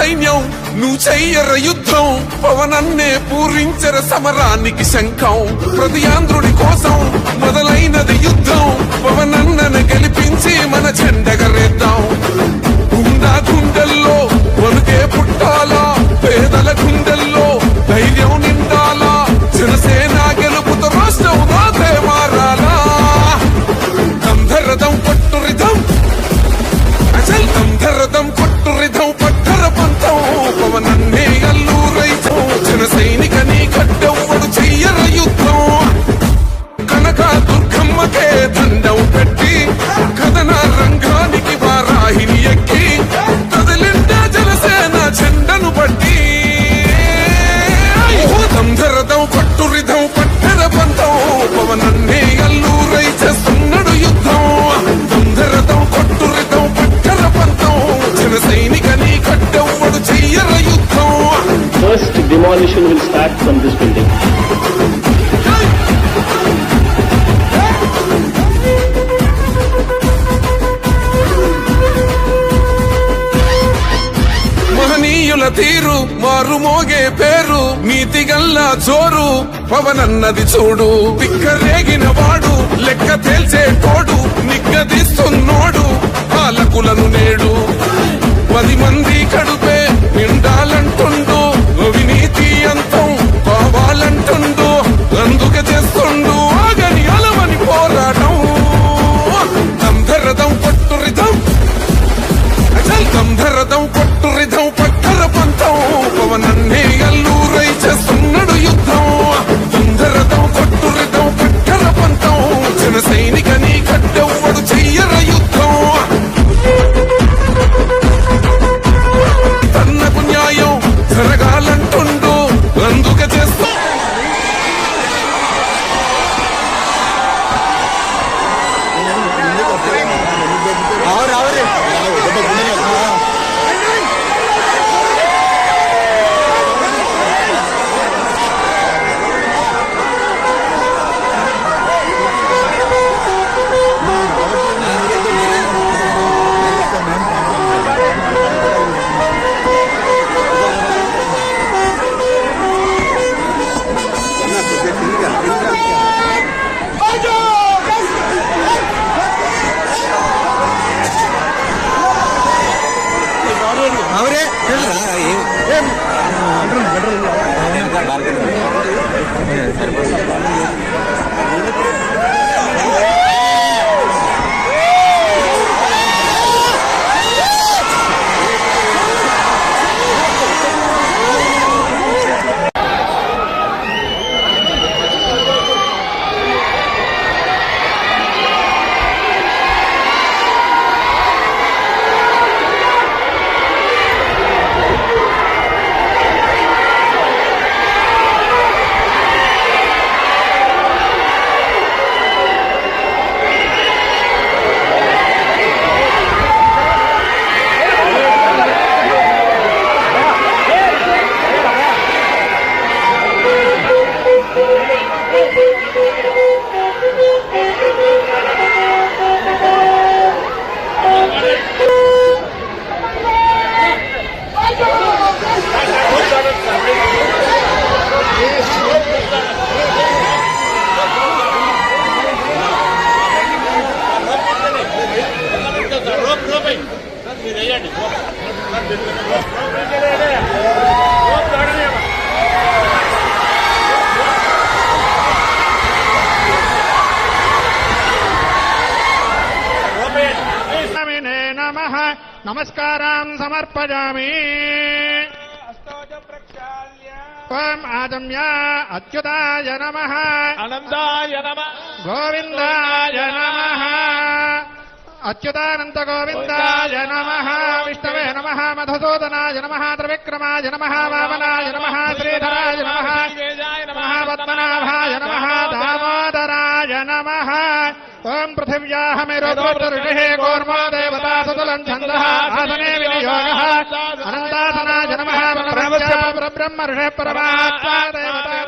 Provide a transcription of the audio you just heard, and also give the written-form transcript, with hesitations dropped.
సైన్యం నువ్వు చెయ్యర యుద్ధం పవనన్నే పూరించర సమరానికి శంఖం ప్రతి ఆంధ్రుడి కోసం మొదలైనది యుద్ధం పవనన్నను గెలిపించి మన జెండగరేద్దాం గుండా గుండెల్లో వణుకే పుట్టాలా పేదల గుండెల్లో ధైర్యం నిండాలా జనసేన గెలుపుతో రాష్ట్రం రాతే మారాలా దంధరదం పట్టురిదం అసలు దంధరదం కొట్టురిదం పట్టర పంతం పవనన్నే అల్లూరైతం జన సైనిక నీ కట్టెవ్వడు చెయ్యర యుద్ధం కనక దుర్గమ్మకే దండం పెట్టి కథన రంగానికి వారాహిని ఎక్కి కదిలింట జనసేన జెండను బట్టి దంధరదం కొట్టురిదం పట్టర పంతం పవనన్నే అల్లూరై చేస్తున్నాడు యుద్ధం దంధరదం కొట్టురిదం పట్టర పంతం జన సైనిక నీ కట్టెవ్వడు చెయ్యర యుద్ధం. First demolition will start from this building. మహనీయుల తీరు మారు మోగే పేరు నీతి గల్లా జోరు పవనన్నది చూడు పిక్కరేగిన వాడు లెక్క తేల్చే తోడు నిగ్గదీస్తున్నోడు పాలకులను నేడు 10 మంది కడుపే నిండాలంటుండు అవినీతి అంతం కావాలంటుండు అందుకే చేస్తుండు ఆగని అలవని పోరాటం దంధరదం కొట్టురిదం అసలు దంధరదం కొట్టురిదం పట్టర పంతం పవనన్నే అల్లూరై చేస్తున్నాడు యుద్ధం దంధరదం కొట్టురిదం పట్టర పంతం జన సైనిక నీ కట్టెవ్వడు చెయ్యర యుద్ధం తన్నకు న్యాయం జరగాలంటుండు అందుకే చేస్తా నమస్కారం సమర్పయామి. ఓం ఆదమ్య అచ్యుతాయ నమః అనంతాయ నమః గోవిందాయ నమః అచ్యుతానంత గోవిందాయ నమః విష్ణవే నమః మధుసూదనాయ నమః త్రివిక్రమాయ నమః వామనాయ నమః శ్రీధరాయ నమః పద్మనాభాయ నమః దామోదరాయ నమః. ఓం పృథివ్యాః మేరుపర్వతఋషిః కూర్మో దేవతా సుతులం ఛందః ఆసనే వినియోగః అనంతాసనాయ నమః పరబ్రహ్మ ఋషిః పరమాత్మా దేవతా